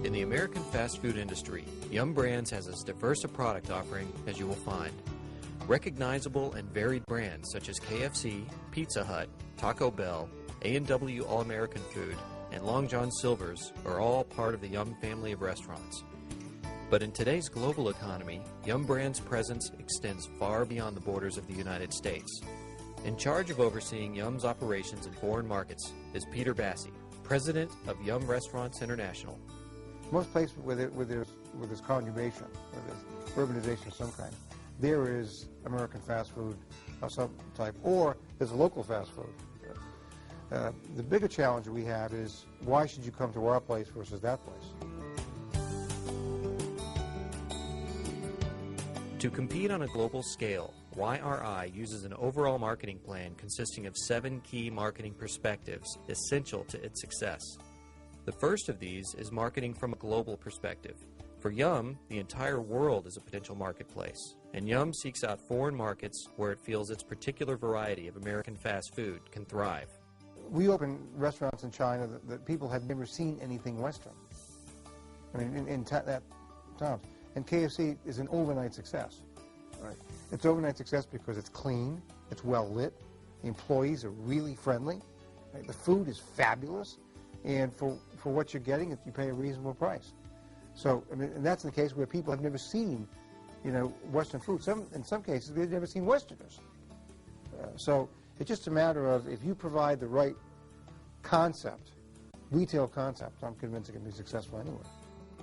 In the American fast food industry, Yum Brands has as diverse a product offering as you will find. Recognizable and varied brands such as KFC, Pizza Hut, Taco Bell, A&W All-American Food, and Long John Silver's are all part of the Yum family of restaurants. But in today's global economy, Yum Brands' presence extends far beyond the borders of the United States. In charge of overseeing Yum's operations in foreign markets is Peter Bassi, President of Yum Restaurants International. Most places where there's conurbation, where there's urbanization of some kind, there is American fast food of some type, or there's a local fast food. The bigger challenge we have is, why should you come to our place versus that place? To compete on a global scale, YRI uses an overall marketing plan consisting of 7 key marketing perspectives essential to its success. The first of these is marketing from a global perspective. For Yum, the entire world is a potential marketplace, and Yum seeks out foreign markets where it feels its particular variety of American fast food can thrive. We open restaurants in China that people have never seen anything Western. I mean, in that town. And KFC is an overnight success. Right? It's overnight success because it's clean, it's well lit, the employees are really friendly, right? The food is fabulous, and for what you're getting, you pay a reasonable price. So, I mean, and that's the case where people have never seen, Western food. In some cases, they've never seen Westerners. So it's just a matter of, if you provide the right concept, retail concept, I'm convinced it can be successful anywhere.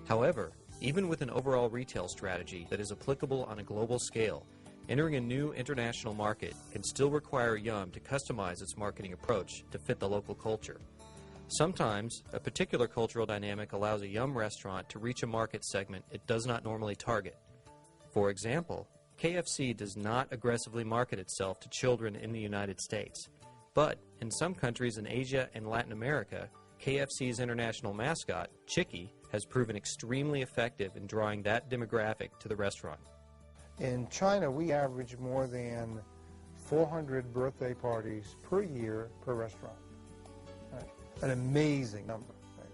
However, even with an overall retail strategy that is applicable on a global scale, entering a new international market can still require Yum to customize its marketing approach to fit the local culture. Sometimes, a particular cultural dynamic allows a Yum restaurant to reach a market segment it does not normally target. For example, KFC does not aggressively market itself to children in the United States, but in some countries in Asia and Latin America, KFC's international mascot, Chicky, has proven extremely effective in drawing that demographic to the restaurant. In China, we average more than 400 birthday parties per year per restaurant. Right? An amazing number. Right?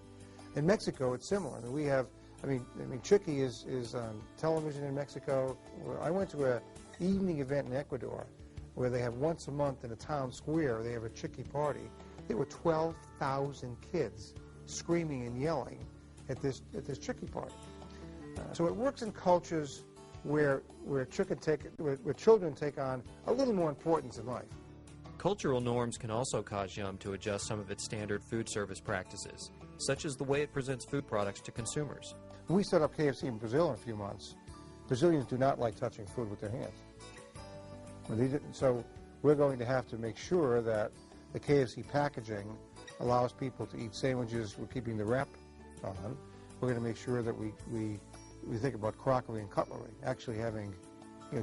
In Mexico, it's similar. I mean, Chicky is on television in Mexico. I went to an evening event in Ecuador where they have once a month in a town square, they have a Chicky party. There were 12,000 kids screaming and yelling at this Chicky party. So it works in cultures where children take on a little more importance in life. Cultural norms can also cause Yum to adjust some of its standard food service practices, such as the way it presents food products to consumers. When we set up KFC in Brazil in a few months, Brazilians do not like touching food with their hands. So we're going to have to make sure that the KFC packaging allows people to eat sandwiches. We're keeping the wrap on. We're going to make sure that we think about crockery and cutlery, actually having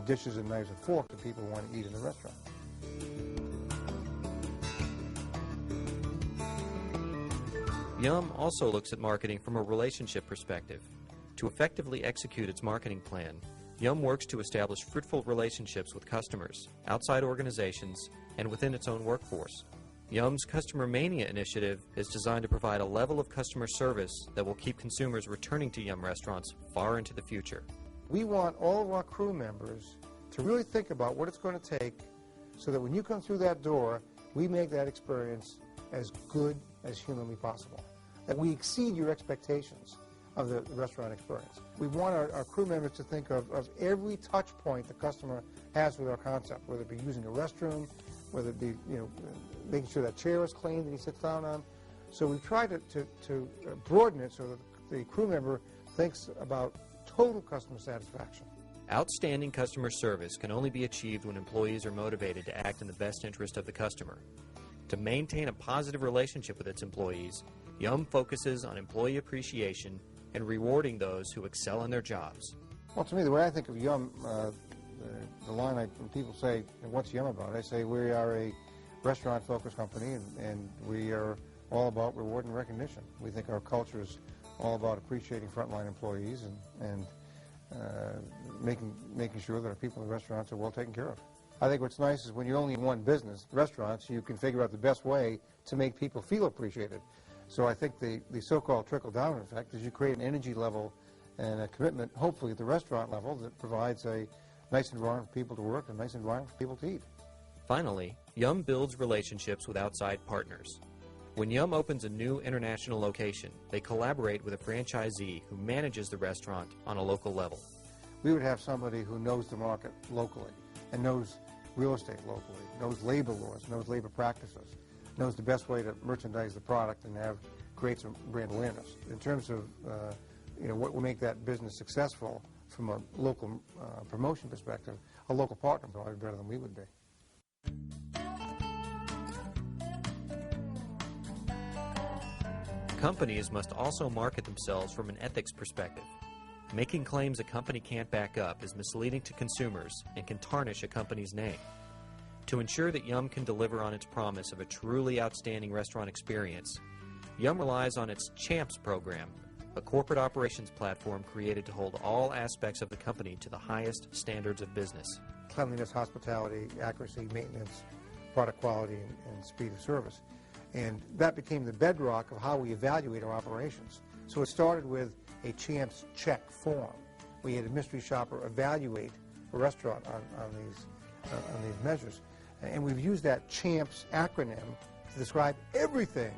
dishes and knives and forks that people want to eat in the restaurant. Yum also looks at marketing from a relationship perspective. To effectively execute its marketing plan, Yum works to establish fruitful relationships with customers, outside organizations, and within its own workforce. Yum's Customer Mania initiative is designed to provide a level of customer service that will keep consumers returning to Yum restaurants far into the future. We want all of our crew members to really think about what it's going to take so that when you come through that door, we make that experience as good as humanly possible, that we exceed your expectations of the restaurant experience. We want our crew members to think of every touch point the customer has with our concept, whether it be using a restroom, whether it be making sure that chair is clean that he sits down on. So we try to broaden it so that the crew member thinks about total customer satisfaction. Outstanding customer service can only be achieved when employees are motivated to act in the best interest of the customer. To maintain a positive relationship with its employees, Yum focuses on employee appreciation and rewarding those who excel in their jobs. Well, to me, the way I think of Yum, the line when people say, what's Yum about? I say we are a restaurant-focused company, and we are all about reward and recognition. We think our culture is all about appreciating frontline employees and making sure that our people in the restaurants are well taken care of. I think what's nice is when you're only in one business, restaurants, you can figure out the best way to make people feel appreciated. So I think the so-called trickle-down effect is you create an energy level and a commitment, hopefully at the restaurant level, that provides a nice environment for people to work and a nice environment for people to eat. Finally, Yum builds relationships with outside partners. When Yum opens a new international location, they collaborate with a franchisee who manages the restaurant on a local level. We would have somebody who knows the market locally and knows real estate locally, knows labor laws, knows labor practices, knows the best way to merchandise the product and create some brand awareness. In terms of what will make that business successful from a local promotion perspective, a local partner is probably better than we would be. Companies must also market themselves from an ethics perspective. Making claims a company can't back up is misleading to consumers and can tarnish a company's name. To ensure that Yum can deliver on its promise of a truly outstanding restaurant experience, Yum relies on its CHAMPS program, a corporate operations platform created to hold all aspects of the company to the highest standards of business. Cleanliness, hospitality, accuracy, maintenance, product quality, and speed of service. And that became the bedrock of how we evaluate our operations. So it started with a CHAMPS check form. We had a mystery shopper evaluate a restaurant on these measures. And we've used that CHAMPS acronym to describe everything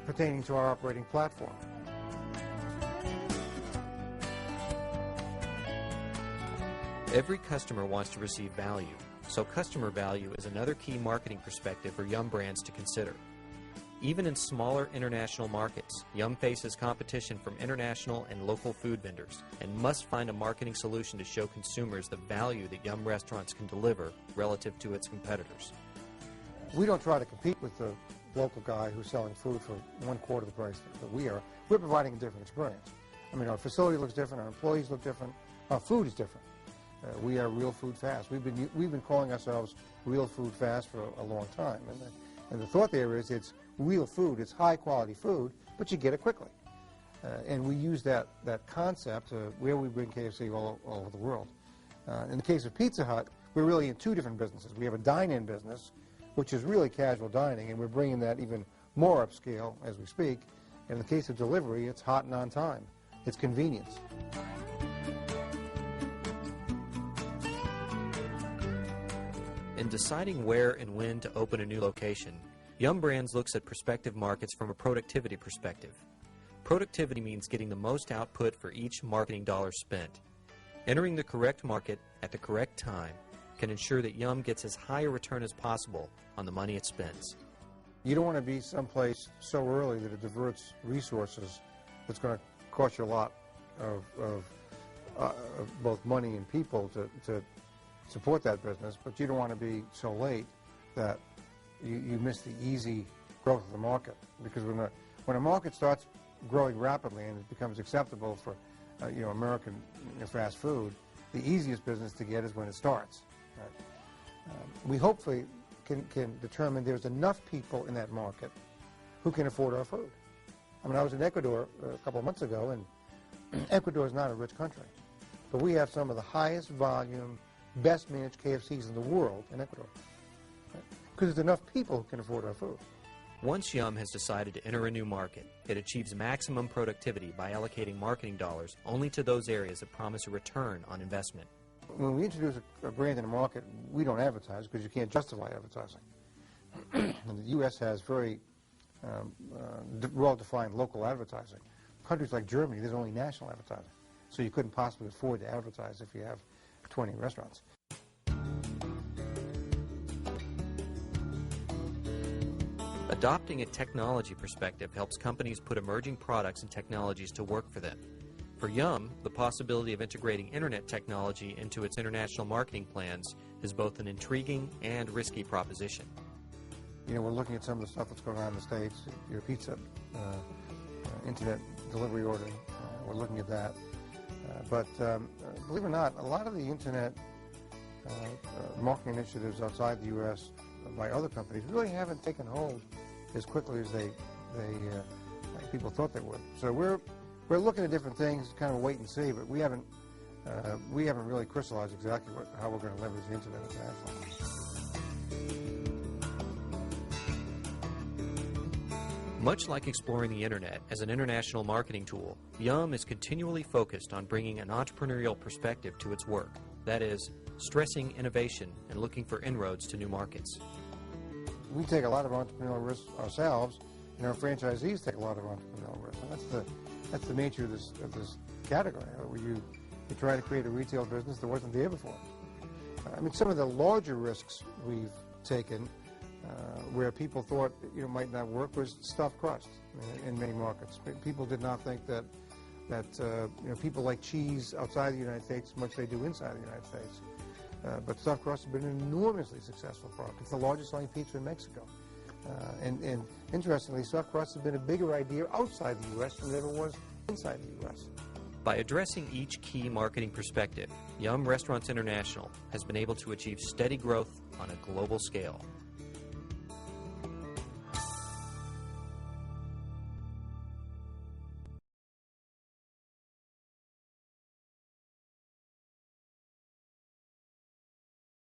pertaining to our operating platform. Every customer wants to receive value, so customer value is another key marketing perspective for Yum brands to consider. Even in smaller international markets, Yum faces competition from international and local food vendors and must find a marketing solution to show consumers the value that Yum restaurants can deliver relative to its competitors. We don't try to compete with the local guy who's selling food for 1/4 the price that we are. We're providing a different experience. I mean, our facility looks different, our employees look different, our food is different. We are Real Food Fast. We've been calling ourselves Real Food Fast for a long time, and the thought there is it's real food, it's high quality food, but you get it quickly. And we use that concept where we bring KFC all over the world. In the case of Pizza Hut, we're really in two different businesses. We have a dine-in business, which is really casual dining, and we're bringing that even more upscale as we speak. In the case of delivery, it's hot and on time. It's convenience. In deciding where and when to open a new location, Yum Brands looks at prospective markets from a productivity perspective. Productivity means getting the most output for each marketing dollar spent. Entering the correct market at the correct time can ensure that Yum gets as high a return as possible on the money it spends. You don't want to be someplace so early that it diverts resources that's going to cost you a lot of both money and people to support that business, but you don't want to be so late that you miss the easy growth of the market. Because when a market starts growing rapidly and it becomes acceptable for American fast food, the easiest business to get is when it starts. Right? We hopefully can determine there's enough people in that market who can afford our food. I mean, I was in Ecuador a couple of months ago, and Ecuador is not a rich country, but we have some of the highest volume, best managed KFCs in the world in Ecuador, because there's enough people who can afford our food. Once Yum has decided to enter a new market, it achieves maximum productivity by allocating marketing dollars only to those areas that promise a return on investment. When we introduce a brand in a market, we don't advertise because you can't justify advertising. And the U.S. has very well-defined local advertising. Countries like Germany, there's only national advertising. So you couldn't possibly afford to advertise if you have 20 restaurants. Adopting a technology perspective helps companies put emerging products and technologies to work for them. For Yum, the possibility of integrating internet technology into its international marketing plans is both an intriguing and risky proposition. We're looking at some of the stuff that's going on in the States, your pizza, internet delivery ordering. We're looking at that. But believe it or not, a lot of the internet marketing initiatives outside the U.S. by other companies really haven't taken hold as quickly as people thought they would. So we're looking at different things, kind of wait and see, but we haven't really crystallized exactly how we're going to leverage the internet internationally. Much like exploring the internet as an international marketing tool, Yum is continually focused on bringing an entrepreneurial perspective to its work. That is, stressing innovation and looking for inroads to new markets. We take a lot of entrepreneurial risks ourselves, and our franchisees take a lot of entrepreneurial risks. And that's the nature of this category, where you try to create a retail business that wasn't there before. I mean, some of the larger risks we've taken, where people thought might not work, was stuffed crust in many markets. People did not think that people like cheese outside the United States as much as they do inside the United States. But stuffed crust has been an enormously successful product. It's the largest selling pizza in Mexico. And interestingly, stuffed crust has been a bigger idea outside the U.S. than it ever was inside the U.S. By addressing each key marketing perspective, Yum Restaurants International has been able to achieve steady growth on a global scale.